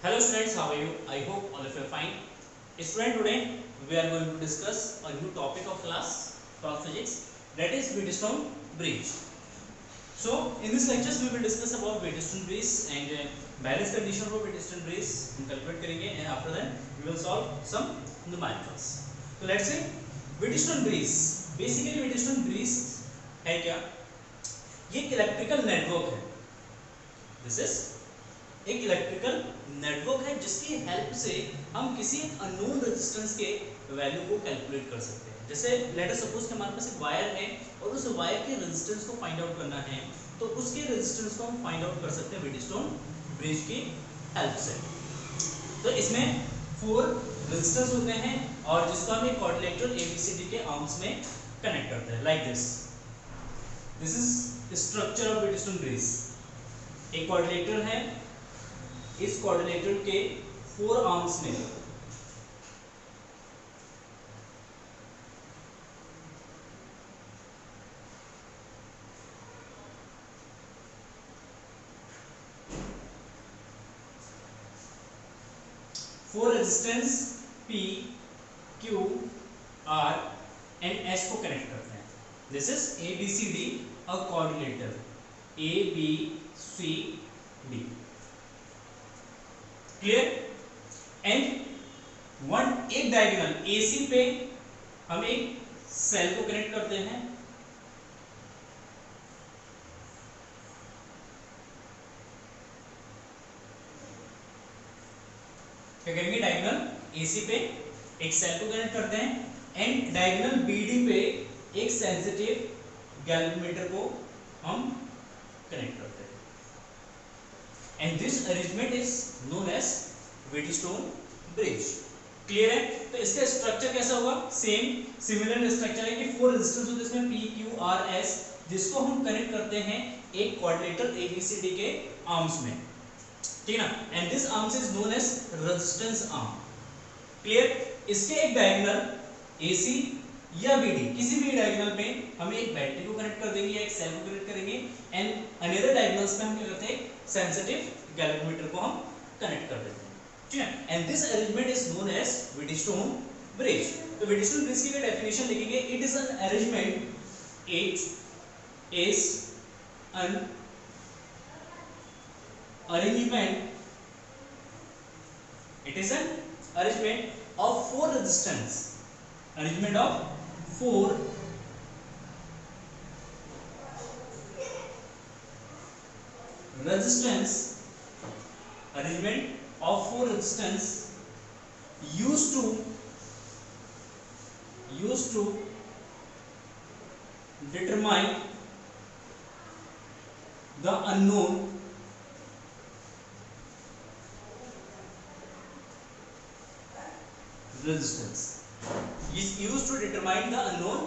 Hello students, how are you? I hope all of you are fine. Student, today we are going to discuss a new topic of class 12 physics, that is Wheatstone bridge. So in this lectures we will discuss about Wheatstone bridge and balance condition for Wheatstone bridge हम calculate करेंगे and after that we will solve some numericals. So let's say Wheatstone bridge. Basically Wheatstone bridge है क्या? ये एक electrical network है. This is एक electrical network है जिसकी हेल्प से हम किसी अननोन रेजिस्टेंस के वैल्यू को कैलकुलेट कर सकते हैं. जैसे लेट अस सपोज कि हमारे पास एक वायर है और उस वायर के रेजिस्टेंस को फाइंड आउट करना है, तो उसके रेजिस्टेंस को हम फाइंड आउट कर सकते हैं व्हीटस्टोन ब्रिज की हेल्प से. तो इसमें 4 रेजिस्टेंस होते हैं और जिसको हम एक कोऑर्डिनेटर ABCD के आर्म्स में कनेक्ट करते हैं like this. This is structure of Wheatstone bridge. एक कोऑर्डिनेटर है, इस कोऑर्डिनेटर के 4 आर्म्स में four resistance P, Q, R and S को कनेक्ट करते हैं. This is ABCD, a coordinator ABCD. Clear. And एक डायगोनल AC पे हम एक सेल को कनेक्ट करते हैं. क्या करेंगे? डायगोनल AC पे एक सेल को कनेक्ट करते हैं एंड डायगोनल BD पे एक सेंसिटिव गैल्वेनोमीटर को हम कनेक्ट करते हैं. And this arrangement is known as Wheatstone bridge. Clear है. तो इसका स्ट्रक्चर कैसा होगा? सिमिलर स्ट्रक्चर है कि 4 रेजिस्टेंस होते हैं इसमें P, Q, R, S, जिसको हम कनेक्ट करते हैं एक कोऑर्डिनेटर ABCD के आर्म्स में. ठीक है ना. And this arms is known as resistance arm. Clear. इसके एक डायगोनल AC या BD, किसी भी डायगोनल पे हम एक बैटरी को कनेक्ट कर देंगे या एक सेल को कनेक्ट करेंगे एंड अनदर डायगोनल्स पे हम क्या करते हैं? सेंसिटिव गैल्वेनोमीटर को हम कनेक्ट कर देते हैं. ठीक है. And this arrangement is known as Wheatstone bridge. तो व्हीटस्टोन ब्रिज की डेफिनेशन लिखेंगे. It is an arrangement, it is an arrangement, it is an arrangement of 4 resistance, arrangement of 4 resistance, arrangement of 4 resistance used to determine the unknown resistance. Is used to determine the unknown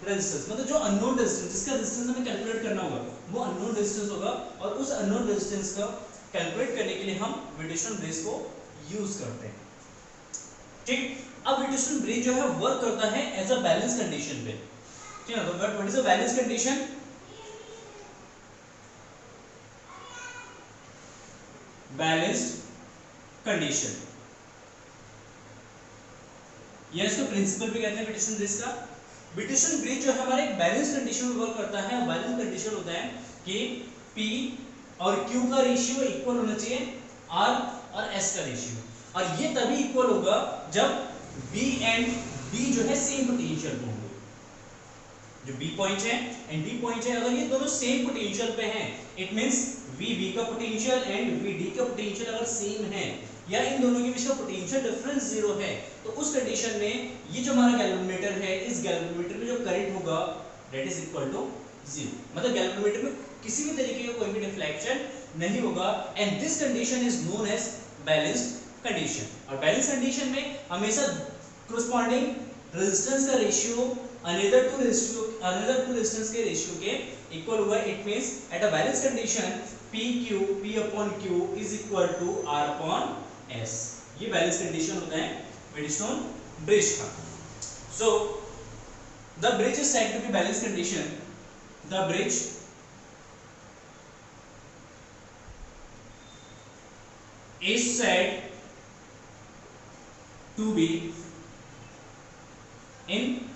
resistance. मतलब जो unknown resistance, जिसका resistance हमें calculate करना होगा, वो unknown resistance होगा और उस अननोन रेजिस्टेंस का कैलकुलेट करने के लिए हम व्हीटस्टोन ब्रिज को यूज करते हैं. ठीक. अब व्हीटस्टोन ब्रिज जो है वर्क करता है एज अ बैलेंस कंडीशन पे. ठीक है. तो what is a balance condition? Balanced condition या इसको प्रिंसिपल भी कहते हैं व्हीटस्टोन ब्रिज का. व्हीटस्टोन ब्रिज जो है हमारे एक बैलेंस कंडीशन में वर्क करता है. बैलेंस कंडीशन होता है कि P और Q का रेशियो इक्वल होना चाहिए R और S का रेशियो. और ये तभी इक्वल होगा जब B एंड D जो है सेम पोटेंशियल पे होंगे. जो B पॉइंट है एंड D पॉइंट है, अगर ये दोनों सेम पोटेंशियल पे हैं, इट मींस VB का पोटेंशियल एंड VD का पोटेंशियल अगर सेम है या इन दोनों के बीच का पोटेंशियल डिफरेंस 0 है, तो उस कंडीशन में ये जो हमारा गैल्वेनोमीटर है, इस गैल्वेनोमीटर में जो करंट होगा दैट इज इक्वल टू 0. मतलब गैल्वेनोमीटर में किसी भी तरीके का कोई भी डिफ्लेक्शन नहीं होगा. And this condition is known as balanced condition. और बैलेंस कंडीशन में हमेशा कोरोस्पोंडिंग रेजिस्टेंस का रेशियो अनदर टू रेजिस्टेंस के रेशियो के इक्वल होगा. It means at a balance condition P upon Q is equal to R upon S. ये balance condition होता है व्हीटस्टोन ब्रिज का. So the bridge is said to be balance condition. The bridge is said to be in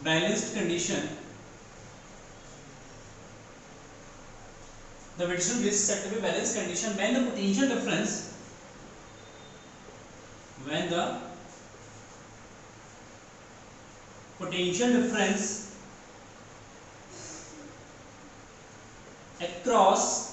balanced condition. The Whitson bridge is said to be balanced condition when the potential difference across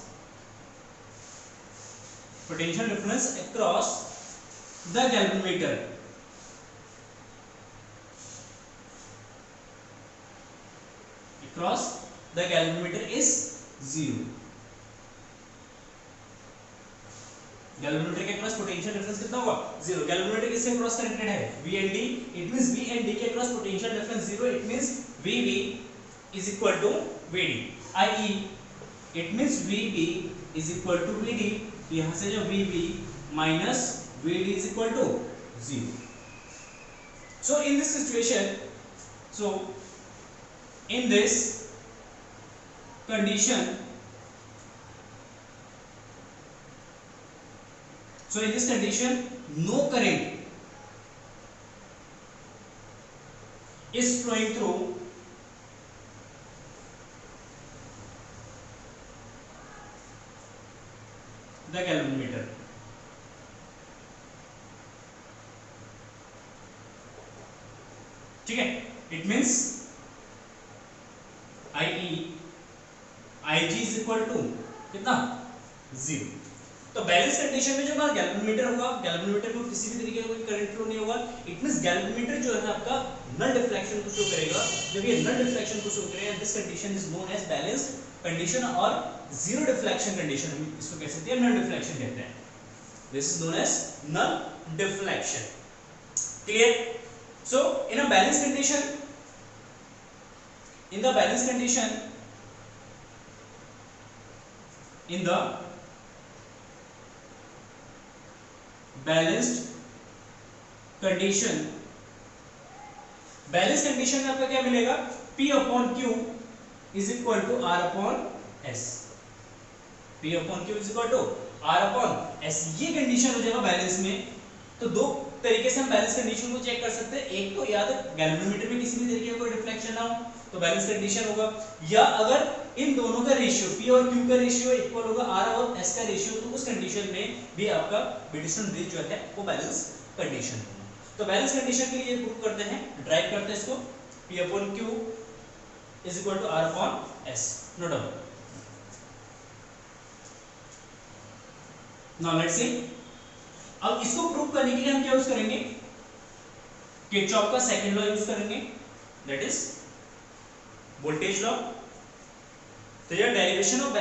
the galvanometer is 0. Galvanometer के cross potential difference कितना होगा 0. Galvanometer किससे cross connected है V and D. It means V and D के cross potential difference 0. It means VV is equal to VD. i.e. It means VB is equal to VD. तो यहां से जो VB minus VD is equal to 0. So in this situation, in this condition, no current is flowing through the galvanometer. ठीक है, it means IG is equal to कितना 0. तो balance condition में जब हमारा गैल्वेनोमीटर होगा, गैल्वेनोमीटर में किसी भी तरीके का कोई करंट फ्लो नहीं होगा. इट मींस गैल्वेनोमीटर जो है आपका नल डिफ्लेक्शन को शो करेगा. जब ये नल डिफ्लेक्शन को शो करेगा, this condition is known as balanced condition और जीरो डिफ्लेक्शन कंडीशन, हम इसको कह सकते हैं नल डिफ्लेक्शन कहते हैं. This is known as null deflection. Clear? So in a balance condition, in the balanced condition, in the balanced condition, balance condition में आपका क्या मिलेगा? P upon Q is equal to R upon S. P upon Q is equal to R upon S. ये condition हो जाएगा balance में. तो दो तरीके से हम बैलेंस कंडीशन को चेक कर सकते हैं. एक तो या तो गैल्वेनोमीटर में किसी भी तरीके का कोई डिफ्लेक्शन ना हो तो बैलेंस कंडीशन होगा, या अगर इन दोनों का रेशियो P और Q का रेशियो इक्वल होगा R और S का रेशियो, तो उस कंडीशन में भी आपका ब्रिटिशन ब्रिज जो है वो बैलेंस कंडीशन होगा. तो बैलेंस कंडीशन के लिए प्रूव करते हैं, ड्राइव करते हैं इसको. P upon Q is equal to R upon S. No doubt. Now let's see. अब इसको प्रूव करने के लिए हम क्या यूज करेंगे? किरचॉफ का सेकंड लॉ यूज करेंगे, दैट इज वोल्टेज लॉ. तो ये derivation of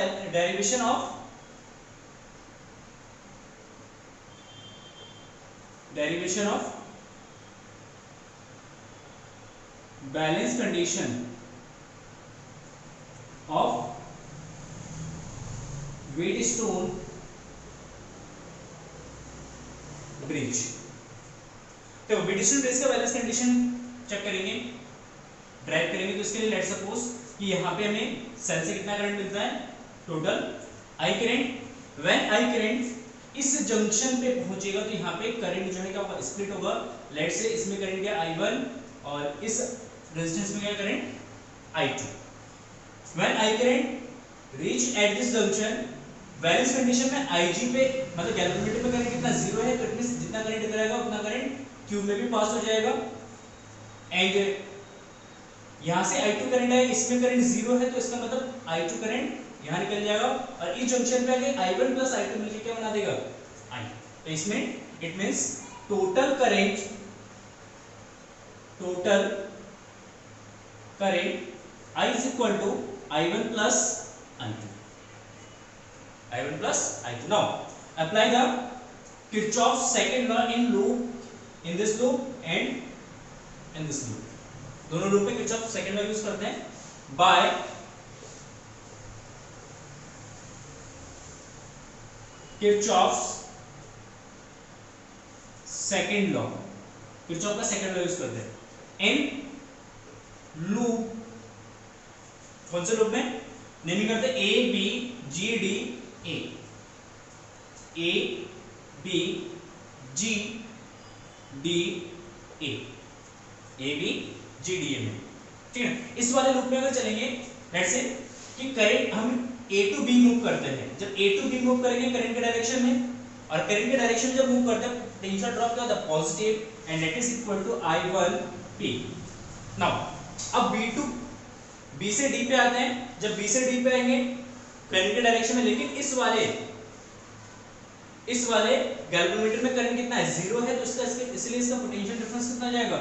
balance condition of Wheatstone bridge. तो व्हीटस्टोन ब्रिज का बैलेंस कंडीशन चेक करेंगे, ड्राइव करेंगे. तो इसके लिए लेट्स सपोज कि यहाँ पे हमें सेल से कितना करंट मिलता है? Total I current. When I current इस जंक्शन पे पहुंचेगा तो यहाँ पे करंट जो है क्या स्प्लिट होगा. लेट्स से इसमें करंट क्या I1 और इस रेजिस्टेंस में क्या current I2. When I current reach at this junction, balance condition में IG पे मतलब गैल्वेनोमीटर पे करंट कितना 0 है, तो इट मींस जितना करंट कराएगा उतना करंट Q में भी पास हो जाएगा. एंड यहाँ से I2 करंट है, इसमें करंट 0 है, तो इसका मतलब I2 करंट यहाँ निकल जाएगा और इस जंक्शन पे आके I1 प्लस I2 मिलकर क्या बना देगा I. तो इसमें it means total current I is equal to I1 plus I2. Now apply the Kirchhoff's second law in this loop and in this loop. दोनों लूप में किरचॉफ सेकंड लॉ यूज करते हैं. By Kirchhoff's second law, Kirchhoff का second law use करते हैं in loop कौन से loop में नेमिंग करते हैं? A B G D A B G D A B G D A में, ठीक है। इस वाले लूप में अगर चलेंगे लेट्स से कि करंट हम ए टू बी मूव करते हैं, जब ए टू बी मूव करेंगे करंट के डायरेक्शन में, और करंट के डायरेक्शन जब मूव करते हैं पोटेंशियल ड्रॉप क्या होता है? Positive, and that is equal to I1P। Now अब बी से डी पे आते हैं, जब बी से डी पे आएंगे करंट के डायरेक्शन में, लेकिन इस वाले गैल्वेनोमीटर में करंट कितना है? 0 है, तो इसलिए इसका पोटेंशियल डिफरेंस कितना जाएगा,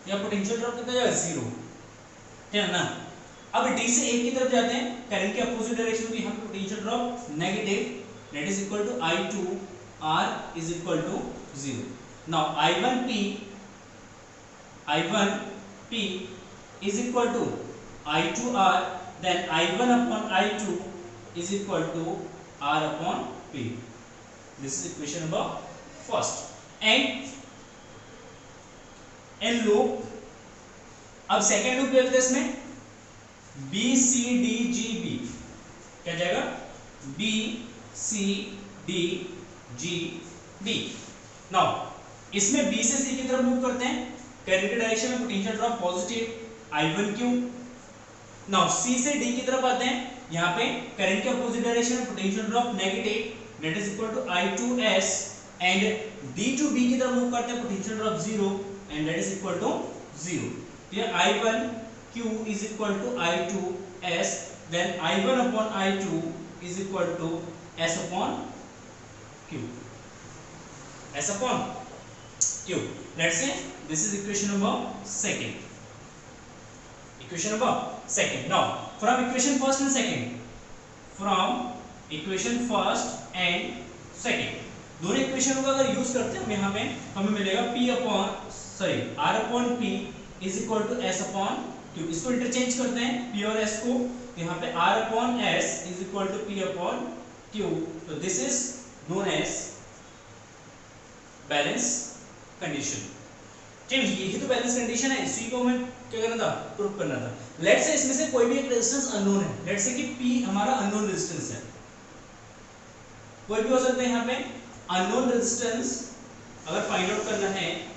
या पोटेंशियल ड्रॉप कितना जाएगा? 0, ठीक है ना। अब डी से ए की तरफ जाते हैं, करंट के अपोजिट डायरेक्शन में, यहाँ पे potential drop negative, that is equal to I2R is equal to 0। Now I1P is equal to I2R, then I1 upon I2 is equal to R upon P. This is equation number first. And loop, अब second loop देखते हैं इसमें, B C D G B क्या जाएगा? B C D G B। Now इसमें B से C की तरफ मूव करते हैं, करंट के डायरेक्शन में potential drop positive I1Q। Now C से D की तरफ आते हैं, यहाँ पे करंट के अपोजिट डायरेक्शन में potential drop negative, that is equal to I2S, and D to B की तरफ मूव करते हैं, potential drop 0, and that is equal to 0। Here I1Q is equal to I2S, then I1 upon I2 is equal to S upon Q, S upon Q। Let's say this is equation number second, equation number second। Now from equation first and second, दोनों equation को अगर use करते हैं हम यहाँ पे, हमें मिलेगा R upon P is equal to S upon Q। इसको इंटरचेंज करते हैं P और S को, यहाँ पे R upon S is equal to P upon Q, तो this is known as balance condition. चलिए यही तो बैलेंस कंडीशन है, इसी को हमें क्या करना था? प्रूव करना था। लेट्स से इसमें से कोई भी एक रेजिस्टेंस अननोन है, लेट्स से कि P हमारा अननोन रेजिस्टेंस है, कोई भी हो सकता है। यहाँ पे अननोन रेजिस्टेंस अगर फाइंड आउट करना है,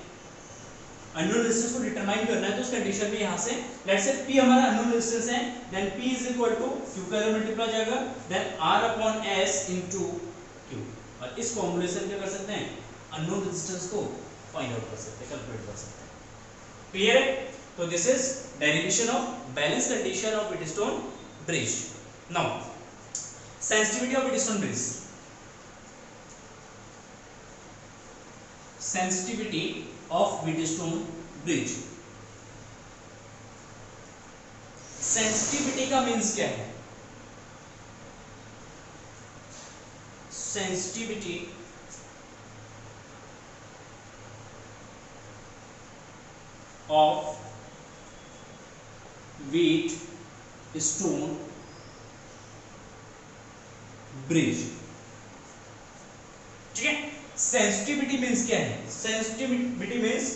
अननोन रेजिस्टेंस को डिटरमाइन करना है, तो उस कंडीशन में यहाँ से लेट्स से P हमारा अननोन रेजिस्टेंस है, then P is equal to Q का मल्टीप्लाई जाएगा, then R upon S into Q, और इस फॉर्मूलेशन क्या कर सकते हैं? अननोन रेजिस्टेंस को फाइंड आउट कर सकते हैं, कैलकुलेट कर सकते हैं। क्लियर है? तो this is derivation of balance condition of Wheatstone bridge. Now sensitivity of Wheatstone bridge, sensitivity of Wheatstone bridge. Sensitivity का मीन्स क्या है? सेंसिटिविटी ऑफ व्हीटस्टोन ब्रिज, ठीक है। सेंसिटिविटी मींस क्या है? सेंसिटिविटी मींस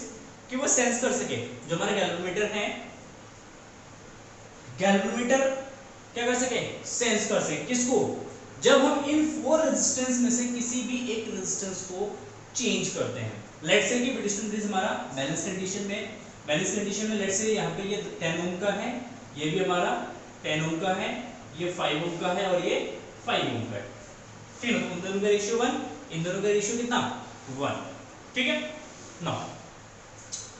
कि वो सेंस कर सके, जो हमारा गैल्वेनोमीटर है, गैल्वेनोमीटर क्या कर सके? सेंस कर सके। किसको? जब हम इन 4 रेजिस्टेंस में से किसी भी एक रेजिस्टेंस को चेंज करते हैं। लेट्स से कि व्हीटस्टोन ब्रिज हमारा बैलेंस कंडीशन में लेट्स से यहाँ पे ये 10 ओम का है, ये भी हमारा 10 ओम का है, ये 5 ओम का है, और ये 5 ओम का है, ठीक है। उन दोनों का रेशियो 1, इन दोनों का रेशियो कितना? 1, ठीक है। नाउ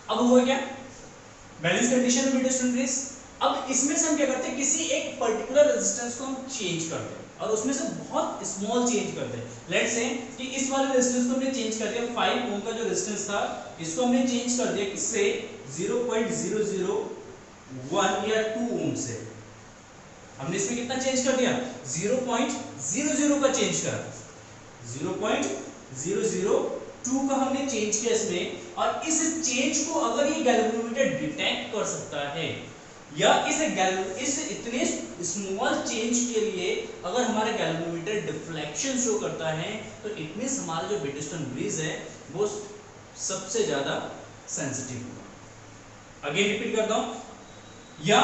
अब हुआ क्या? बैलेंस कंडीशन में व्हीटस्टोन ब्रिज। अब इसमें से हम क्या करते हैं? किसी एक पर्टिकुलर रेजिस्टेंस को हम चेंज करते हैं, और उसमें से बहुत स्मॉल चेंज करते हैं। लेट्स से कि इस वाले रेजिस्टेंस को हमने चेंज कर दिया, 5 ओम का जो रेजिस्टेंस था इसको हमने चेंज कर दिया किससे? 0.001 या 2 ओम से। हमने इसमें कितना चेंज कर दिया? 0.00 का चेंज करा, 0.002 का हमने चेंज किया इसमें। और इस चेंज को अगर ये गैल्वेनोमीटर डिटेक्ट कर सकता है, या इस इतने स्मॉल चेंज के लिए अगर हमारा गैल्वेनोमीटर डिफ्लेक्शन शो करता है, तो इट मींस हमारा जो व्हीटस्टोन ब्रिज है वो सबसे ज्यादा सेंसिटिव होगा। अगेन रिपीट करता हूं, या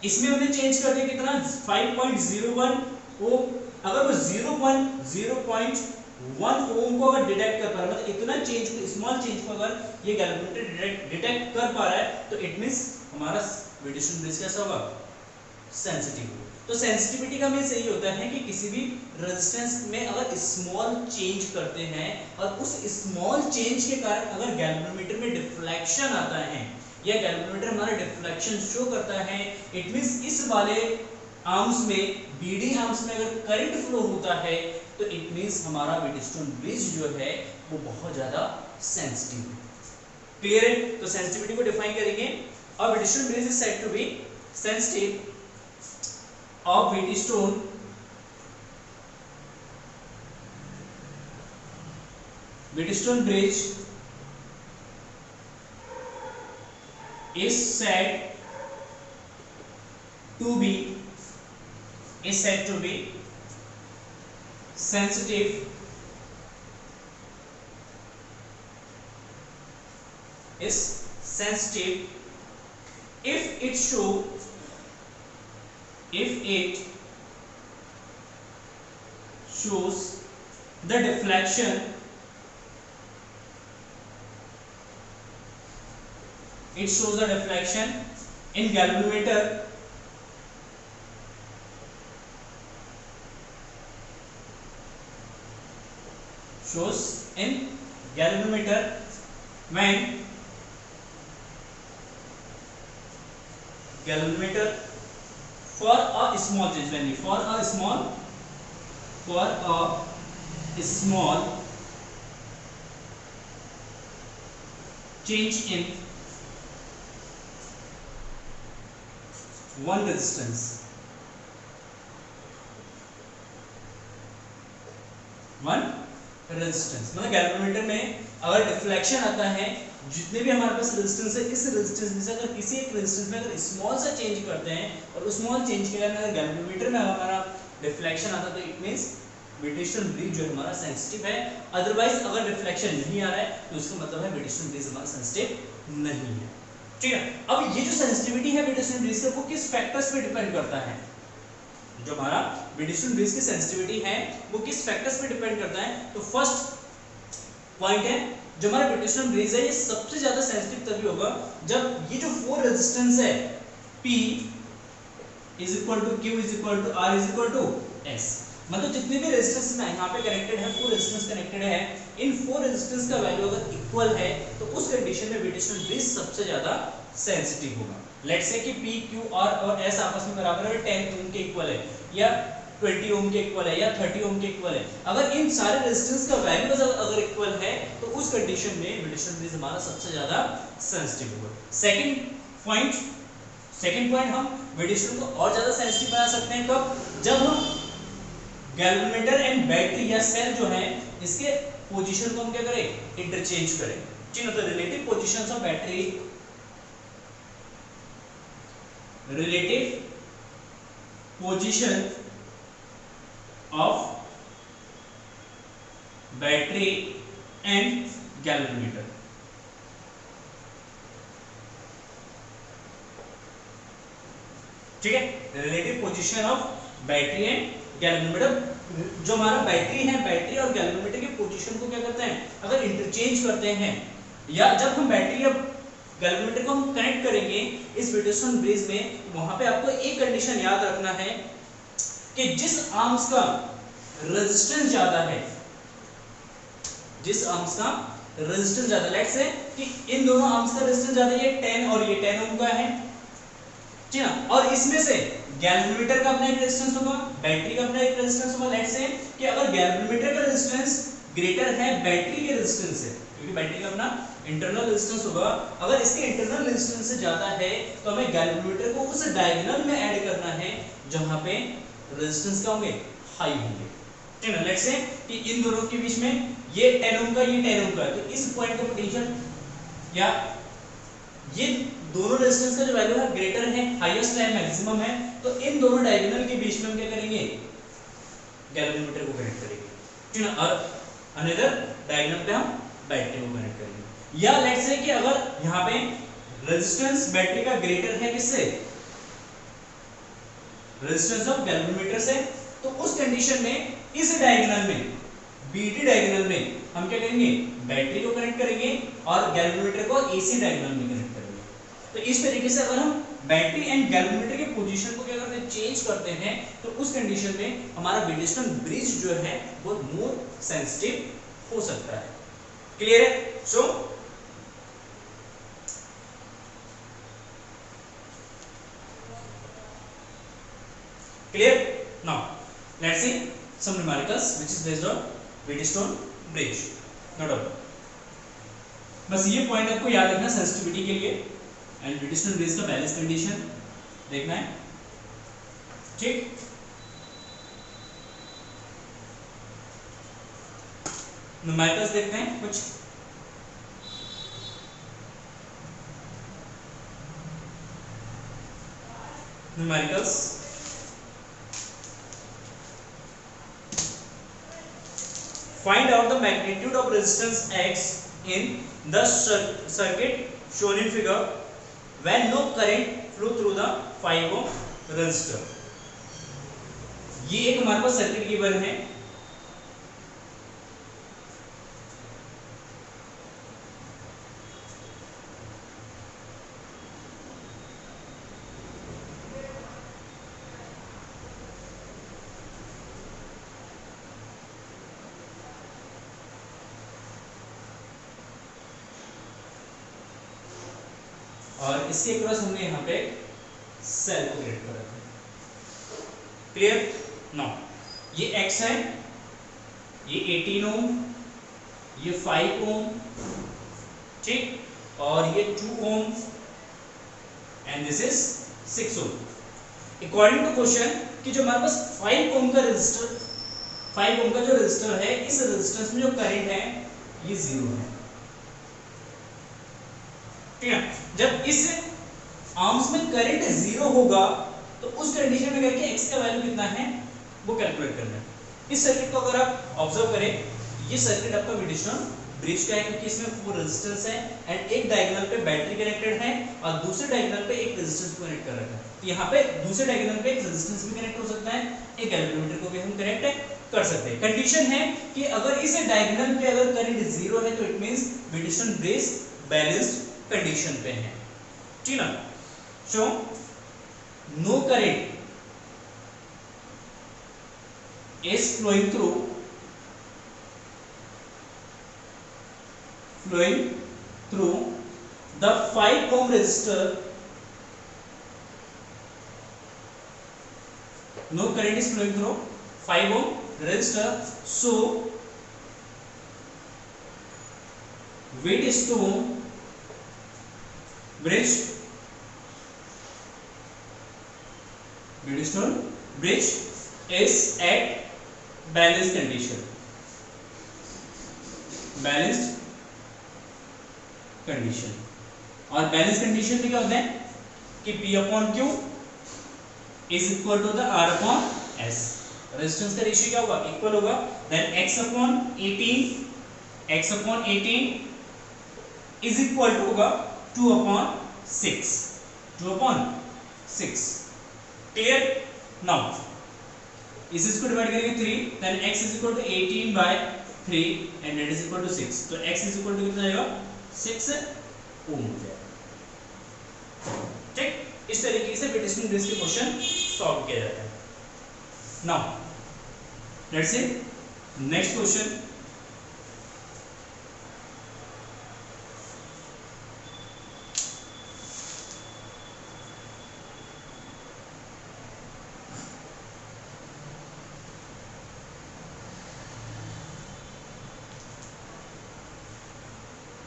इसमें हमने चेंज कर दिया कितना 5.01 ओम। अगर वो 0.01 ओम को अगर डिटेक्ट कर पा रहा है, मतलब इतना चेंज को, स्मॉल चेंज को अगर ये गैल्वेनोमीटर डिटेक्ट कर पा रहा है, तो इट मींस हमारा वीटस्टोन ब्रिज कैसा होगा, सेंसिटिव। तो सेंसिटिविटी का मीन्स यही होता है कि किसी भी रेजिस्टेंस में अगर स्मॉल चेंज करते हैं और उस स्मॉल चेंज के कारण अगर गैल्वेनोमीटर में डिफ्लेक्शन आता है या गैल्वेनोमीटर हमारा डिफ्लेक्शन शो करता है, इट मींस इस वाले आर्म्स में, बीडी आर्म्स में अगर करंट फ्लो होता है, तो इट मींस हमारा वीटस्टोन ब्रिज जो है वो बहुत ज्यादा सेंसिटिव है। क्लियर है? तो सेंसिटिविटी को डिफाइन करेंगे। और Wheatstone bridge is said to be sensitive of Wheatstone bridge is said to be sensitive if it shows the deflection in galvanometer when galvanometer for a small change, when for a small change in one resistance, मतलब galvanometer में अगर deflection आता है, जितने भी हमारे पास resistance है, इस रेजिस्टेंस में से अगर किसी एक रेजिस्टेंस में अगर स्मॉल सा चेंज करते हैं और उस स्मॉल चेंज के कारण अगर गैल्वेनोमीटर में हमारा डिफ्लेक्शन आता है, तो इट मींस वीटस्टोन ब्रिज जो हमारा सेंसिटिव है। अदरवाइज अगर डिफ्लेक्शन नहीं आ रहा है, तो इसका मतलब है वीटस्टोन ब्रिज हमारा सेंसिटिव नहीं है। ठीक है? अब ये जो सेंसिटिविटी है वीटस्टोन ब्रिज का, वो किस फैक्टर्स पे डिपेंड करता है? जो हमारा वीटस्टोन ब्रिज की सेंसिटिविटी है वो किस फैक्टर्स पे डिपेंड करता है? तो फर्स्ट पॉइंट है, जो हमारा वीटस्टोन ब्रिज है, ये सबसे ज्यादा सेंसिटिव तभी होगा जब ये जो 4 रेजिस्टेंस है, P is equal to Q is equal to R is equal to S, मतलब जितने भी रेजिस्टेंस में यहाँ पे कनेक्टेड है, 4 रेजिस्टेंस कनेक्टेड है, इन 4 रेजिस्टेंस का वैल्यू अगर इक्वल है, तो उस कंडीशन में वीटस्टोन ब्रिज सबसे ज्यादा सेंसिटिव होगा। लेट्स से कि P, Q, R और S आपस में बराबर है, 10 ओम के इक्वल है या 20 ओम के इक्वल है या 30 ओम के इक्वल है। अगर इन सारे रेजिस्टेंस का वैल्यू अगर इक्वल है, तो उस कंडीशन में वीटस्टोन ब्रिज हमारा सबसे ज्यादा सेंसिटिव होगा। सेकंड पॉइंट, हम वीटस्टोन को और ज्यादा सेंसिटिव बना सकते हैं कब? जब हम गैल्वेनोमीटर एंड बैटरी या सेल जो है, इसके पोजीशन को हम क्या करें, इंटरचेंज करें। ठीक है? तो relative positions of battery, relative position of battery and galvanometer. ठीक है? Relative position of battery and galvanometer, जो हमारा बैटरी है, बैटरी और गैल्वेनोमीटर के पोजीशन को क्या करते हैं, अगर इंटरचेंज करते हैं, या जब हम बैटरी और गैल्वेनोमीटर को हम कनेक्ट करेंगे इस वीटस्टोन ब्रिज में, वहां पे आपको एक कंडीशन याद रखना है कि जिस आर्म्स का रेजिस्टेंस ज्यादा है, लेट्स से कि इन दोनों आर्म्स का रेजिस्टेंस ज्यादा, ये 10 और ये 10 ओम का है, ठीक है? और इसमें से गैल्वेनोमीटर का अपना एक रेजिस्टेंस होगा, बैटरी का अपना एक रेजिस्टेंस होगा। लेट्स से कि अगर गैल्वेनोमीटर का रेजिस्टेंस ग्रेटर है बैटरी के रेजिस्टेंस से, क्योंकि बैटरी का अपना इंटरनल रेजिस्टेंस होगा, अगर इसके इंटरनल रेजिस्टेंस से ज्यादा है, तो हमें गैल्वेनोमीटर को उस डायगोनल में ऐड करना है जहां पे रेजिस्टेंस क्या होंगे, हाई होंगे। ठीक है? लेट्स से कि इन दोनों के बीच में ये 10 ओम का, ये 10 ओम का है, तो इस पॉइंट का पोटेंशियल या ये दोनों रेजिस्टेंस का जो वैल्यू है ग्रेटर है, हाईएस्ट है, मैक्सिमम है, तो इन दोनों डायगोनल के बीच में हम क्या करेंगे, गैल्वेनोमीटर को कनेक्ट करेंगे। ठीक है? और अनदर डायगोनल पे हम बैटरी को कनेक्ट करेंगे। या लेट्स से कि अगर यहाँ पे रेजिस्टेंस बैटरी का ग्रेटर है किससे, रेजिस्टेंस ऑफ गैल्वेनोमीटर से। तो उस कंडीशन में इस डायगोनल में, बीटी डायगोनल में हम क्या करेंगे, बैटरी को कनेक्ट करेंगे और गैल्वेनोमीटर को एसी डायगोनल में कनेक्ट करेंगे। तो इस तरीके से अगर हम बैटरी एंड गैल्वेनोमीटर के पोजीशन को क्या करते हैं, चेंज करते हैं, तो उस कंडीशन में हमारा व्हीटस्टोन ब्रिज जो है वो मोर सेंसिटिव हो सकता है। क्लियर है? सो clear? Now let's see some numericals which is based on Wheatstone bridge. No doubt. बस ये पॉइंट आपको याद रखना सेंसिटिविटी के लिए, एंड Wheatstone bridge का बैलेंस कंडीशन देखना है, ठीक? न्यूमेरिकल्स देखते हैं कुछ। Numericals find out the magnitude of resistance X in the circuit shown in figure when no current flow through the 5 ohm resistor। ये एक हमारे पास सर्किट गिवन है, और इसके क्रॉस हमने यहाँ पे सेल को क्रिएट कर रखा है। क्लियर? नाउ ये X है, ये 18 ओम, ये 5 ओम, ठीक, और ये 2 ohm and this is 6 ohm. According to question कि जो हमारे पास 5 ओम का रेजिस्टर, 5 ओम का जो रेजिस्टर है, इस रेजिस्टेंस में जो करंट है ये 0 है, ठीक है? जब इस आर्म्स में करंट 0 होगा तो उस कंडीशन में करके x का वैल्यू कितना है वो कैलकुलेट करना है। इस सर्किट को अगर आप ऑब्जर्व करें, ये सर्किट आपका व्हीटस्टोन ब्रिज का है क्योंकि इसमें 4 रेजिस्टेंस है एंड एक डायगोनल पे बैटरी कनेक्टेड है और दूसरे डायगोनल पे एक रेजिस्टेंस को कनेक्ट कर रखा है। तो यहाँ पे दूसरे डायगोनल पे एक रेजिस्टेंस भी कनेक्ट हो सकता है, एक गैल्वेनोमीटर को भी हम कनेक्ट कर सकते हैं। कंडीशन है कि अगर इस डायगोनल पे अगर करंट 0 है तो it means Wheatstone bridge balanced condition पे है, ठीक ना? So no current is flowing through the 5 ohm resistor. No current is flowing through 5 ohm resistor, so Wheatstone bridge is at balanced condition, और balance condition में क्या होता है कि P upon Q is equal to the R upon S। Resistance का ratio क्या होगा, equal होगा, then X upon 18 is equal to होगा 2 अपॉन 6। क्लियर? नाउ इस इसको डिवाइड करेंगे 3, then x is equal to 18 by 3 and that is equal to 6। तो x is equal to कितना आएगा, 6 ओम हो जाएगा, ठीक? इस तरीके से व्हीटस्टोन ब्रिज के क्वेश्चन सॉल्व किया जाता है। Now let's C next question.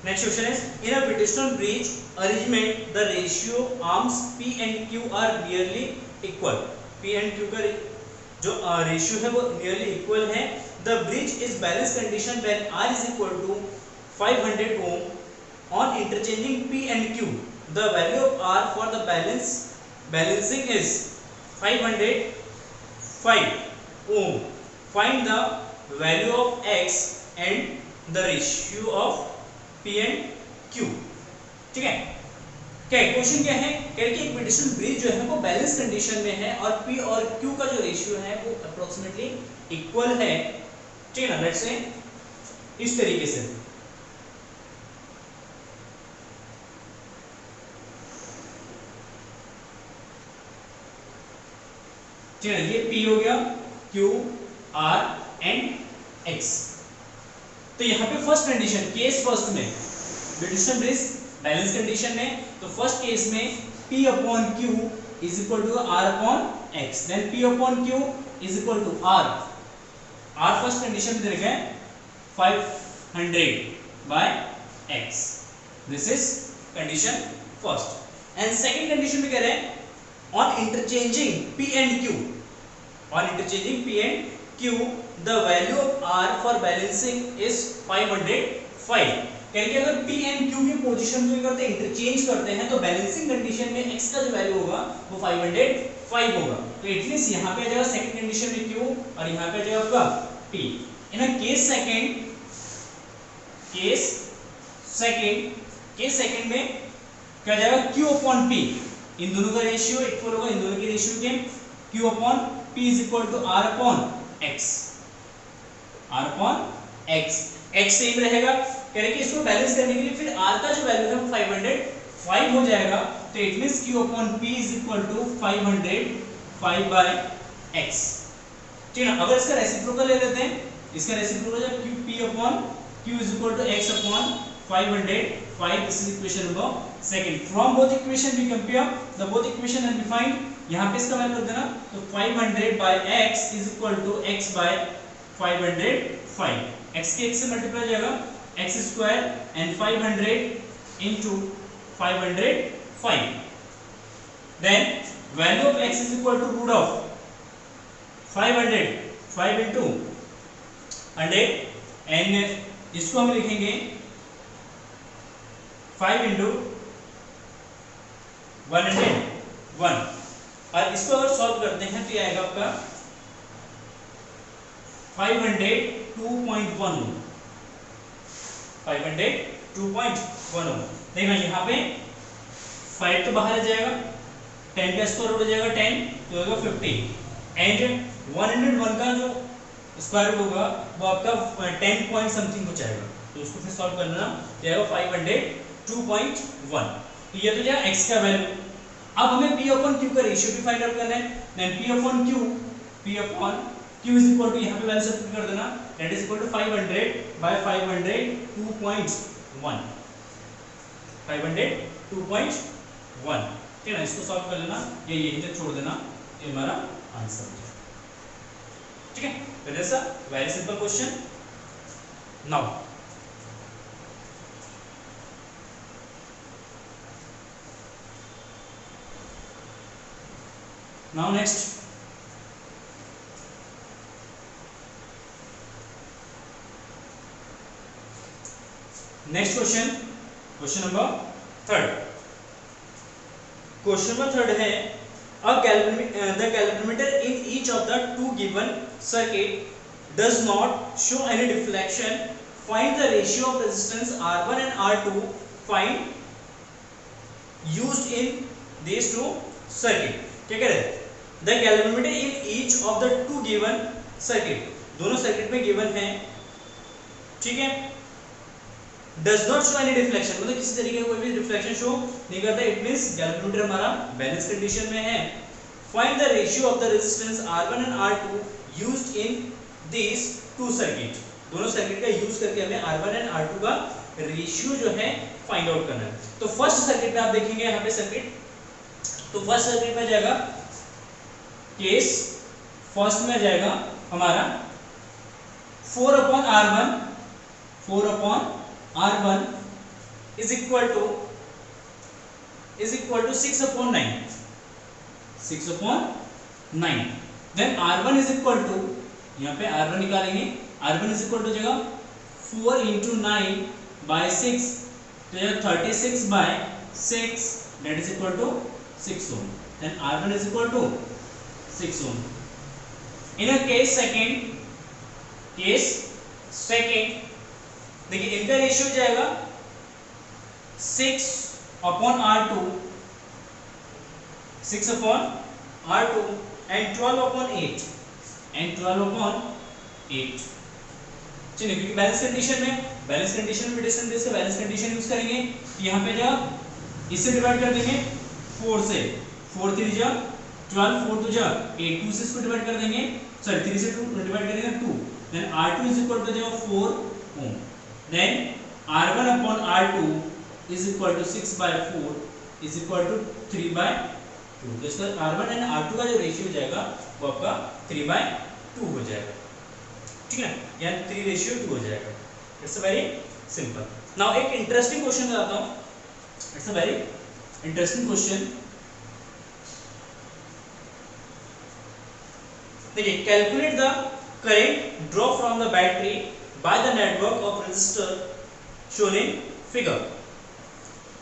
Next question is, in a Wheatstone bridge arrangement, the ratio arms P and Q are nearly equal. P and Q का जो रेशियो है वो nearly equal है. The bridge is balanced condition when R is equal to 500 ohm. On interchanging P and Q, the value of R for the balancing is 505 ohm. Find the value of X and the ratio of P and Q. ठीक है, क्या question क्या है, कह रहे कि एक petition bridge जो है वो बैलेंस कंडीशन में है और P और Q का जो रेशियो है वो अप्रोक्सीमेटली इक्वल है, ठीक है ना। लेट्स से इस तरीके से ठीक है, ये P हो गया, Q, R एंड X। तो यहाँ पे फर्स्ट कंडीशन केस फर्स्ट में पिटिशन ब्रिज बैलेंस कंडीशन में, तो फर्स्ट केस में P upon Q is equal to R upon X, then P upon Q is equal to R first condition में दे रखा है 500 by X, this is condition first. And second condition में कह रहे हैं on interchanging P and Q, on interchanging P and Q, the value of R for balancing is 505। कहेंगे अगर P and Q की पोजीशन को करते इंटरचेंज करते हैं तो बैलेंसिंग कंडीशन में X का जो वैल्यू होगा वो 505 होगा। तो एटलीस्ट यहाँ पे आ जाएगा सेकंड कंडीशन में Q और यहाँ पे आ जाएगा आपका P। इन केस सेकंड में क्या जाएगा Q अपॉन P, इन दोनों का रेशियो इक्वल होगा, इन दोनों के रेशियो के Q upon P is equal to R upon X, X same रहेगा। कह रहे कि इसको बैलेंस करने के लिए फिर R का जो वैल्यू है वो 505 हो जाएगा, तो it means Q upon P is equal to 505 by X, ठीक है ना। अगर इसका रेसिप्रोकल ले लेते हैं, इसका रेसिप्रोकल जब P upon Q is equal to X upon 505, this is equation number second. From both equation we compare the both equation and we find, यहाँ पे इसका वैल्यू कर देना, तो 500 by x is equal to x by 505, x के x से multiply जाएगा x square and 500 into 505, then value of x is equal to root of 500, 5 into 100 and इसको हम लिखेंगे 5 into 101, और इसको अगर सॉल्व करते हैं तो ये आएगा आपका 502.10, 502.10। देखना यहाँ पे 5 तो बाहर आ जाएगा, 10 का स्क्वायर रूट हो जाएगा 10, तो होगा 50 एंड 101 का जो स्क्वायर रूट होगा वो आपका 10 पॉइंट समथिंग हो जाएगा, तो उसको फिर सॉल्व करना जाएगा 502.1, तो ये तो जाएगा x का वैल्यू। अब हमें P अपॉन Q का रेशियो भी फाइंड आउट करना है, then P upon Q is equal to यहाँ पे वैल्यू सब्स्टिट्यूट कर देना, that is equal to 500 by 502.1, 502.1, ठीक है ना। इसको सॉल्व कर लेना, ये यहीं तक छोड़ देना, ये हमारा आंसर हो जाएगा, ठीक है। तो that's a very simple question. Now next question number third है the galvanometer in each of the two given circuit does not show any deflection, find the ratio of resistance R1 and R2 used in these two circuit। क्या कह रहे हैं, the galvanometer in each of the two given circuit, दोनों circuit में given है, ठीक है, does not show any deflection, मतलब किसी तरीके का कोई भी रिफ्लेक्शन शो नहीं करता, इट मींस गैल्वेनोमीटर हमारा बैलेंस कंडीशन में है। Find the ratio of the resistance R1 and R2 used in this two circuit, दोनों सर्किट का यूज करके हमें R1 एंड R2 का रेशियो जो है फाइंड आउट करना है। तो फर्स्ट सर्किट में आप देखेंगे यहाँ पे सर्किट, तो फर्स्ट सर्किट में जाएगा केस फर्स्ट में जाएगा हमारा 4 upon R1 is equal to 6 upon 9, then R1 is equal to, यहाँ पे R1 निकालेंगे, R1 इज इक्वल टू जगह 4 into 9 by 6, तो 36 by 6, that is equal to 6 ohm, then R1 is equal to 6 ohm। in a case second देखिए इनका ratio जाएगा 6 upon R2 6 upon R2 and 12 upon 8 and 12 upon 8। चलिए, क्योंकि balance condition में distance base का balance condition use करेंगे, तो यहाँ पे जब इससे डिवाइड कर देंगे 4 से, 4 3 जा 12, 4 2 जा 8, 2 से इसको डिवाइड कर देंगे, सॉरी 3 से 2 डिवाइड करेंगे 2, then R2 is equal to 4 ohm, then R1 upon R2 is equal to 6 by 4 is equal to 3 by 2। तो इसका R1 एंड R2 का जो रेशियो हो जाएगा वो आपका 3 by 2 हो जाएगा, ठीक है, यानी 3:2 हो जाएगा। It's a very simple. Now एक इंटरेस्टिंग क्वेश्चन बताता हूं, it's a very interesting question. देखिए, calculate the current draw from the battery by the network of resistor shown in figure.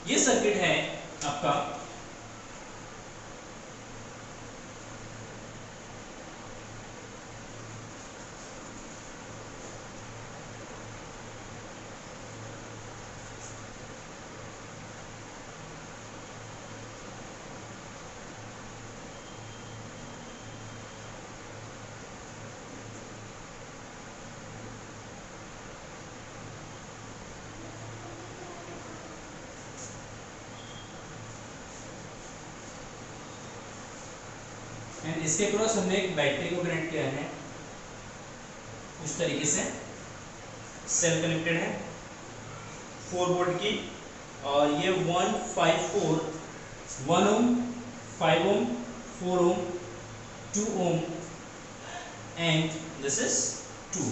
ये सर्किट है आपका एंड इसके क्रॉस हमने एक बैटरी को कनेक्ट किया है उस तरीके से, सेल कनेक्टेड है 4 वोल्ट की, और ये 154 1 ओम 5 ओम 4 ओम 2 ओम एंड दिस इज 2,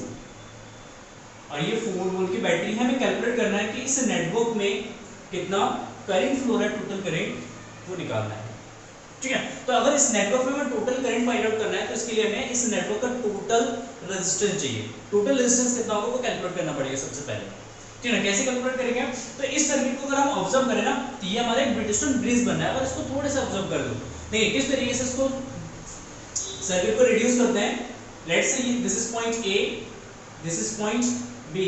और ये 4 वोल्ट की बैटरी है। हमें कैलकुलेट करना है कि इस नेटवर्क में कितना करंट फ्लो है, टोटल करंट वो निकालना है, ठीक है। तो अगर इस नेटवर्क में हमें टोटल करंट फाइंड आउट करना है तो इसके लिए हमें इस नेटवर्क का टोटल रेजिस्टेंस चाहिए। टोटल रेजिस्टेंस कितना होगा वो कैलकुलेट करना पड़ेगा सबसे पहले, ठीक है। कैसे कैलकुलेट करेंगे? तो इस सर्किट को अगर हम ऑब्जर्व करें ना, तो ये हमारा एक ब्रिटिशटन ब्रिज बनना है। अगर इसको थोड़े से ऑब्जर्व कर दो, देखिए किस तरीके से इसको सर्किट को रिड्यूस करते हैं। Let's say this is point A, this is point B,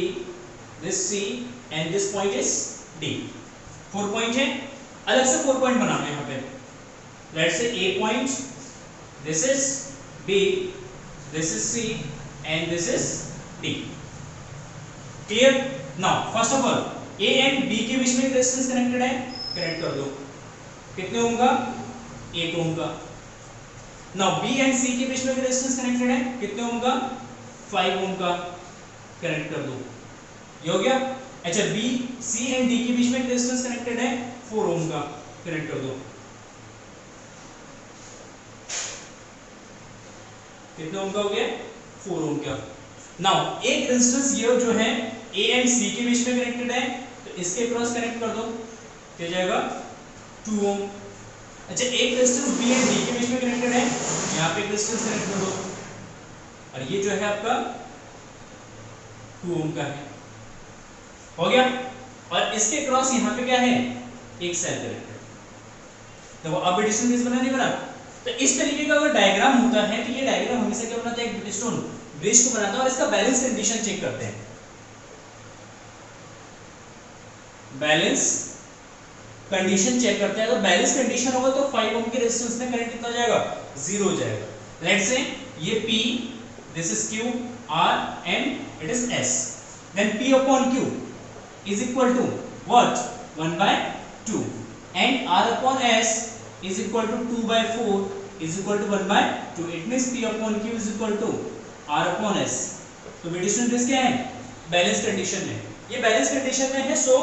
this C and this point is D. 4 point है, अलग से 4 पॉइंट बनाना है यहाँ पे। Let's say A point, this is B, this is C, and this is D. Clear? Now, first of all, A and B के बीच में एक resistance connected है, कनेक्ट कर दो। कितने ओम का? 1 ओम का। Now, B and C के बीच में एक रेजिस्टेंस कनेक्टेड है, कितने ओम का? 5 ओम का, कनेक्ट कर दो। ये हो गया। अच्छा, B, C and D के बीच में एक रेजिस्टेंस कनेक्टेड है 4 ओम का, कनेक्ट कर दो। कितने ओम का हो गया? 4 ओम का। नाउ एक रेजिस्टेंस ये जो है A एंड C के बीच में कनेक्टेड है, तो इसके क्रॉस कनेक्ट कर दो, क्या जाएगा? 2 ओम। अच्छा, एक रेजिस्टेंस B एंड D के बीच में कनेक्टेड है, यहाँ पे एक रेजिस्टेंस कनेक्ट कर दो, और ये जो है आपका 2 ओम का है, हो गया। और इसके क्रॉस यहाँ पे क्या है? एक सेल कनेक्टेड। देखो अब ब्रिटिशटन ब्रिज बना नहीं बना? तो इस तरीके का अगर डायग्राम होता है तो ये डायग्राम हमेशा क्या बनाता है? एक ब्रिटिशटन ब्रिज को बनाता है। और इसका बैलेंस कंडीशन चेक करते हैं। बैलेंस कंडीशन चेक करते हैं। अगर बैलेंस कंडीशन होगा तो 5 ओम के रेजिस्टेंस में करंट कितना जाएगा? 0 हो जाएगा। लेट्स से ये P, this is Q, R and it is S। Then P upon Q is equal to what? 1/2 and R upon S is equal to 2/4 is equal to 1/2. It means P upon Q is equal to R upon S. तो ब्रिटिशटन bridge क्या है? Balance condition में। ये balance condition में है, so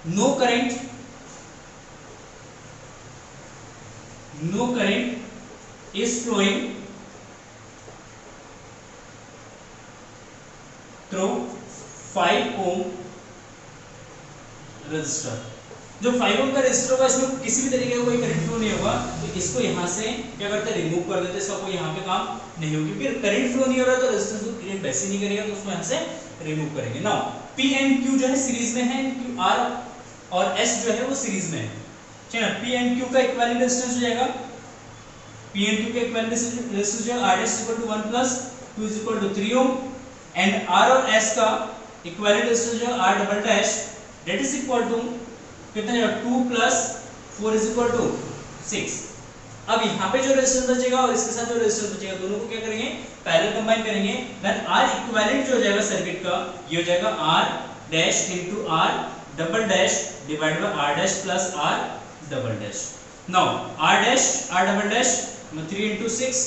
no current is flowing through 5 ohm resistor। जो 5 ओम का resistor होगा इसमें किसी भी तरीके का कोई करंट फ्लो नहीं होगा, तो इसको यहाँ से क्या करते हैं? रिमूव कर देते हैं। इसका कोई यहाँ पे काम नहीं होगा, क्योंकि करंट फ्लो नहीं हो रहा तो रेजिस्टेंस को क्रिएट वैसे नहीं करेगा, तो उसको यहाँ से रिमूव करेंगे। नाउ P एंड Q जो है सीरीज में है, Q R और S जो है वो सीरीज में है, ठीक है। P एंड Q का इक्विवेलेंट रेजिस्टेंस हो जाएगा, P एंड Q का इक्विवेलेंट रेजिस्टेंस हो जाएगा R is equal to 1 plus 2 is equal to 3 ohm, and R और S का इक्विवेलेंट रेजिस्टेंस जो है R double dash, that is equal to कितना जाएगा? 2 plus 4 is equal to 6। अब यहाँ पे जो रेजिस्टेंस बचेगा और इसके साथ जो रेजिस्टेंस बचेगा दोनों को क्या करेंगे, पैरेलल कंबाइन करेंगे। देन R इक्विवेलेंट जो हो जाएगा सर्किट का, ये हो जाएगा R dash into R double dash divide by R dash plus R double dash. Now R dash R double dash 3 into 6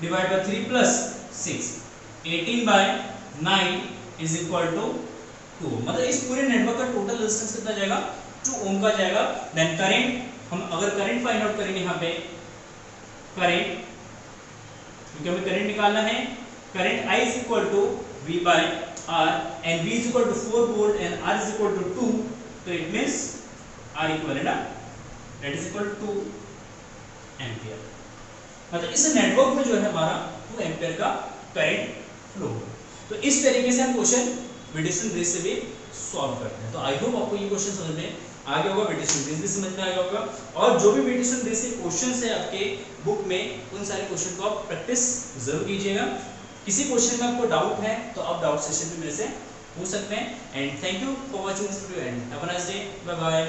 divide by 3 plus 6, 18 by 9 is equal to 2। मतलब इस पूरे नेटवर्क का टोटल रेजिस्टेंस कितना जाएगा, 2 ओम का जाएगा। Then current, हम अगर करंट फाइंड आउट करेंगे यहाँ पे, करंट, क्योंकि हमें करंट निकालना है, current I is equal to V by R and V is equal to 4 volt and R is equal to 2, तो it means R equivalent that is equal to 2 ampere. मतलब इस नेटवर्क में जो है हमारा 2 एम्पियर का करंट फ्लो। तो इस तरीके से हम क्वेश्चन विडिसन ब्रिज से भी सॉल्व करते हैं। तो आई होप आपको ये क्वेश्चन समझ में आ गया होगा, विडिसन ब्रिज भी समझ में आ गया होगा, और जो भी विडिसन ब्रिज के क्वेश्चंस है आपके बुक में, उन सारे क्वेश्चन को आप प्रैक्टिस जरूर कीजिएगा। किसी क्वेश्चन में आपको डाउट है तो आप डाउट सेशन में मेरे से पूछ सकते हैं। And thank you for watching this video and have a nice day, bye bye.